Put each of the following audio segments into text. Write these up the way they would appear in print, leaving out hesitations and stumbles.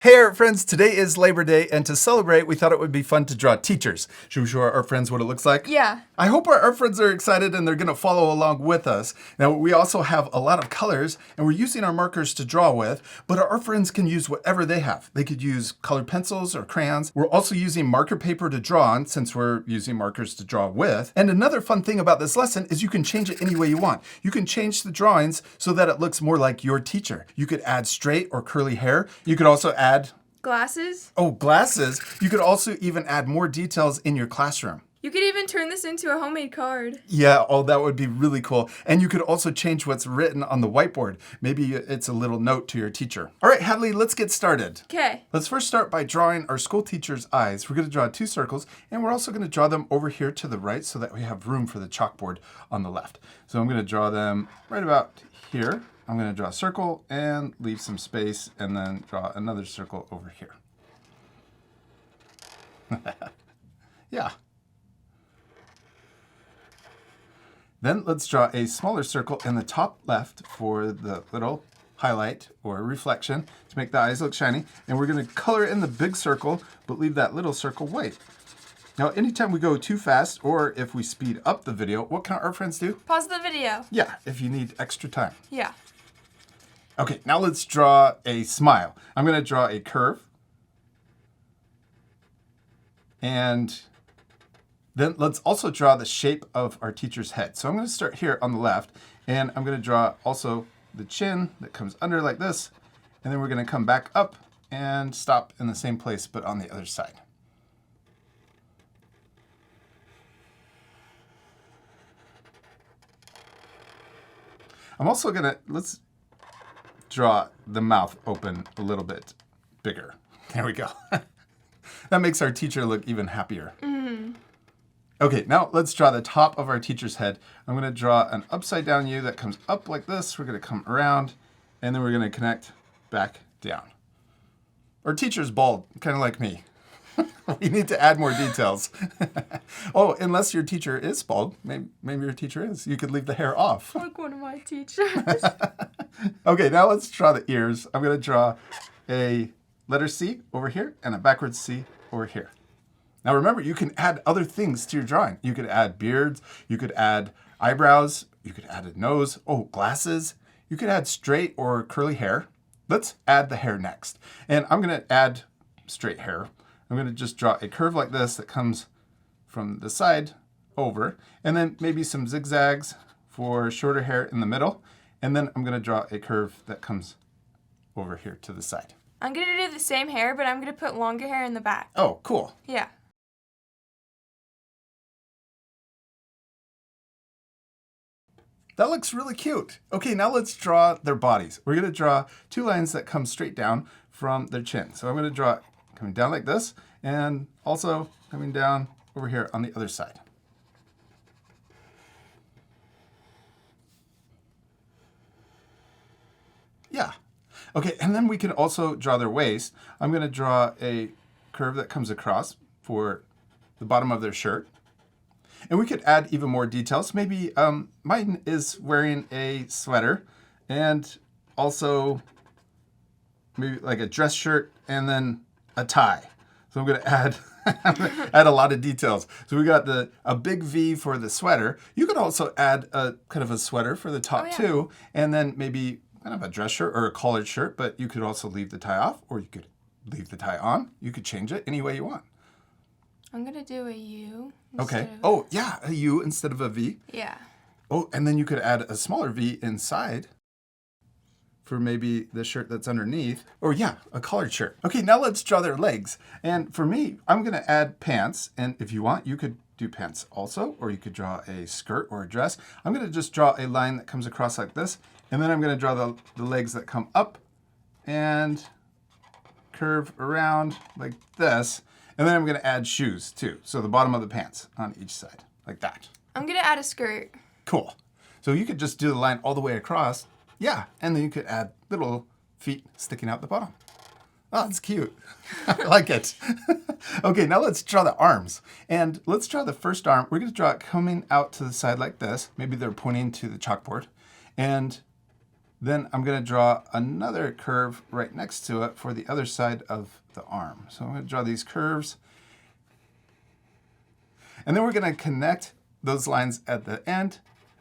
Hey art friends, today is Labor Day, and to celebrate, we thought it would be fun to draw teachers. Should we show our art friends what it looks like? Yeah. I hope our art friends are excited and they're gonna follow along with us. Now, we also have a lot of colors, and we're using our markers to draw with, but our art friends can use whatever they have. They could use colored pencils or crayons. We're also using marker paper to draw on, since we're using markers to draw with. And another fun thing about this lesson is you can change it any way you want. You can change the drawings so that it looks more like your teacher. You could add straight or curly hair. You could also add Glasses. Oh, glasses. You could also even add more details in your classroom. You could even turn this into a homemade card. Yeah, oh, that would be really cool. And you could also change what's written on the whiteboard. Maybe it's a little note to your teacher. All right, Hadley, let's get started. Okay. Let's first start by drawing our school teacher's eyes. We're going to draw 2 circles, and we're also going to draw them over here to the right so that we have room for the chalkboard on the left. So I'm going to draw them right about here. I'm going to draw a circle and leave some space, and then draw another circle over here. Yeah. Then let's draw a smaller circle in the top left for the little highlight or reflection to make the eyes look shiny. And we're going to color in the big circle, but leave that little circle white. Now, anytime we go too fast, or if we speed up the video, what can our friends do? Pause the video. Yeah, if you need extra time. Yeah. Okay, now let's draw a smile. I'm going to draw a curve. And then let's also draw the shape of our teacher's head. So I'm going to start here on the left, and I'm going to draw also the chin that comes under like this. And then we're going to come back up and stop in the same place, but on the other side. I'm also going to, let's draw the mouth open a little bit bigger. There we go. That makes our teacher look even happier. Mm-hmm. Okay, now let's draw the top of our teacher's head. I'm going to draw an upside down U that comes up like this. We're going to come around, and then we're going to connect back down. Our teacher's bald, kind of like me. We need to add more details. Oh, unless your teacher is bald. Maybe your teacher is. You could leave the hair off. Like one of my teachers. Okay, now let's draw the ears. I'm going to draw a letter C over here and a backwards C over here. Now remember, you can add other things to your drawing. You could add beards. You could add eyebrows. You could add a nose. Oh, glasses. You could add straight or curly hair. Let's add the hair next. And I'm going to add straight hair. I'm going to just draw a curve like this that comes from the side over, and then maybe some zigzags for shorter hair in the middle. And then I'm going to draw a curve that comes over here to the side. I'm going to do the same hair, but I'm going to put longer hair in the back. Oh, cool. Yeah. That looks really cute. Okay, now let's draw their bodies. We're going to draw 2 lines that come straight down from their chin. So I'm going to draw coming down like this, and also coming down over here on the other side. Yeah. Okay, and then we can also draw their waist. I'm going to draw a curve that comes across for the bottom of their shirt. And we could add even more details. Maybe mine is wearing a sweater, and also maybe like a dress shirt and then a tie. So I'm going to add add a lot of details. So we got a big V for the sweater. You could also add a kind of a sweater for the top too, and then maybe kind of a dress shirt or a collared shirt, but you could also leave the tie off, or you could leave the tie on. You could change it any way you want. I'm going to do a U. Okay. Oh, yeah, a U instead of a V. Yeah. Oh, and then you could add a smaller V inside for maybe the shirt that's underneath. Or yeah, a collared shirt. Okay, now let's draw their legs. And for me, I'm going to add pants. And if you want, you could do pants also, or you could draw a skirt or a dress. I'm going to just draw a line that comes across like this. And then I'm going to draw the legs that come up and curve around like this. And then I'm going to add shoes too. So the bottom of the pants on each side, like that. I'm going to add a skirt. Cool. So you could just do the line all the way across. Yeah, and then you could add little feet sticking out the bottom. Oh, that's cute. I like it. Okay, now let's draw the arms. And let's draw the first arm. We're going to draw it coming out to the side like this. Maybe they're pointing to the chalkboard. And Then I'm going to draw another curve right next to it for the other side of the arm. So I'm going to draw these curves. And then we're going to connect those lines at the end.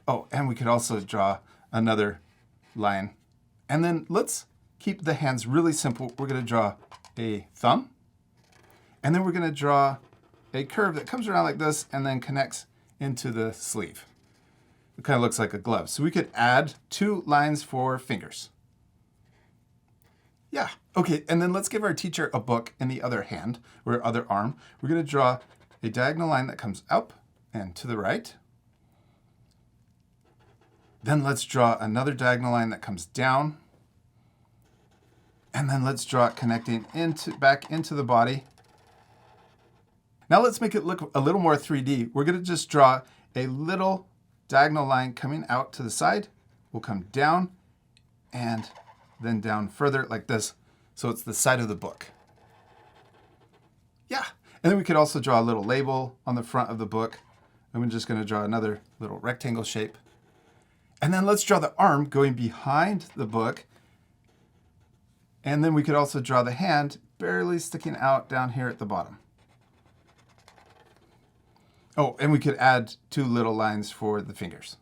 Oh, and we could also draw another line. And then let's keep the hands really simple. We're going to draw a thumb. And then we're going to draw a curve that comes around like this and then connects into the sleeve. It kind of looks like a glove. So we could add 2 lines for fingers. Yeah, okay, and then let's give our teacher a book in the other hand, or other arm. We're going to draw a diagonal line that comes up and to the right. Then let's draw another diagonal line that comes down. And then let's draw it connecting back into the body. Now let's make it look a little more 3D. We're going to just draw a little diagonal line coming out to the side. We'll come down and then down further like this. So it's the side of the book. Yeah. And then we could also draw a little label on the front of the book. And we're just going to draw another little rectangle shape. And then let's draw the arm going behind the book. And then we could also draw the hand barely sticking out down here at the bottom. Oh, and we could add 2 little lines for the fingers.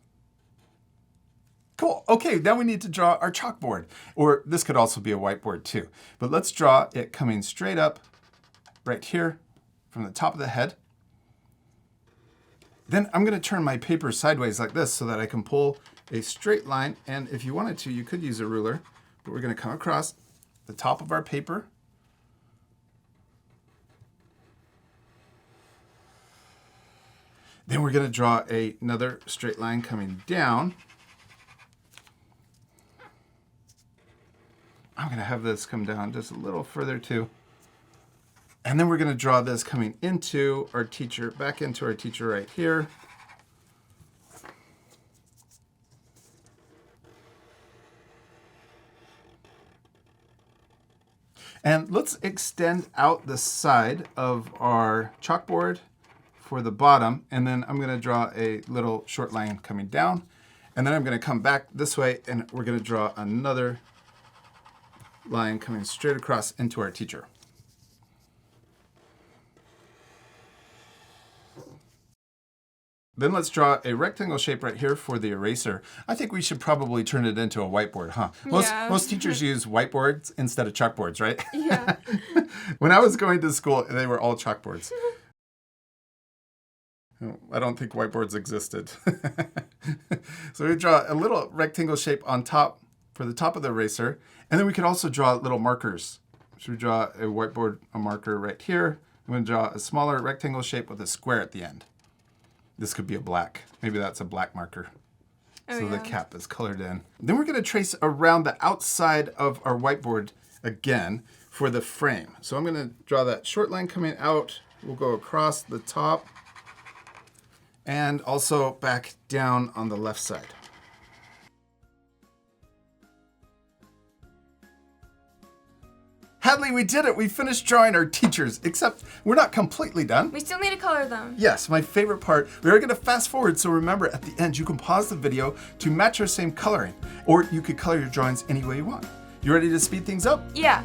Cool. Okay, now we need to draw our chalkboard. Or this could also be a whiteboard too. But let's draw it coming straight up right here from the top of the head. Then I'm going to turn my paper sideways like this so that I can pull a straight line. And if you wanted to, you could use a ruler. But we're going to come across the top of our paper. Then we're going to draw another straight line coming down. I'm going to have this come down just a little further too. And then we're going to draw this coming into our teacher, back into our teacher right here. And let's extend out the side of our chalkboard for the bottom, and then I'm going to draw a little short line coming down, and then I'm going to come back this way and we're going to draw another line coming straight across into our teacher. Then let's draw a rectangle shape right here for the eraser. I think we should probably turn it into a whiteboard, huh? Most teachers use whiteboards instead of chalkboards, right? Yeah. When I was going to school, they were all chalkboards. I don't think whiteboards existed. So we draw a little rectangle shape on top for the top of the eraser. And then we could also draw little markers. So we draw a whiteboard, a marker right here. I'm going to draw a smaller rectangle shape with a square at the end. This could be a black. Maybe that's a black marker. So the cap is colored in. Then we're going to trace around the outside of our whiteboard again for the frame. So I'm going to draw that short line coming out. We'll go across the top and also back down on the left side. Hadley, we did it. We finished drawing our teachers, except we're not completely done. We still need to color them. Yes, my favorite part. We are going to fast forward, so remember at the end you can pause the video to match our same coloring, or you could color your drawings any way you want. You ready to speed things up? Yeah.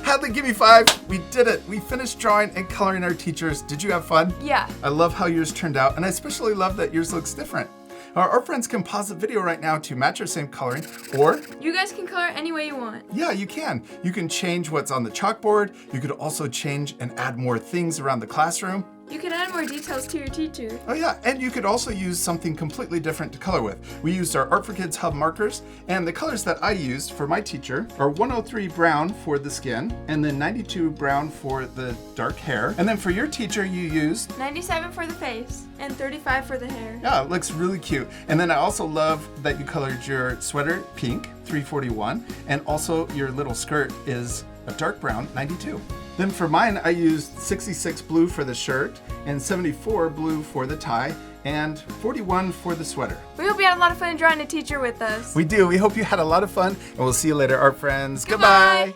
Hadley, give me 5. We did it. We finished drawing and coloring our teachers. Did you have fun? Yeah. I love how yours turned out, and I especially love that yours looks different. Our friends can pause the video right now to match our same coloring, or you guys can color any way you want. Yeah, you can. You can change what's on the chalkboard. You could also change and add more things around the classroom. You can add more details to your teacher. Oh yeah, and you could also use something completely different to color with. We used our Art for Kids Hub markers, and the colors that I used for my teacher are 103 brown for the skin, and then 92 brown for the dark hair. And then for your teacher, you used 97 for the face, and 35 for the hair. Yeah, it looks really cute. And then I also love that you colored your sweater pink, 341, and also your little skirt is a dark brown, 92. Then for mine, I used 66 blue for the shirt, and 74 blue for the tie, and 41 for the sweater. We hope you had a lot of fun drawing a teacher with us. We do. We hope you had a lot of fun, and we'll see you later, art friends. Goodbye.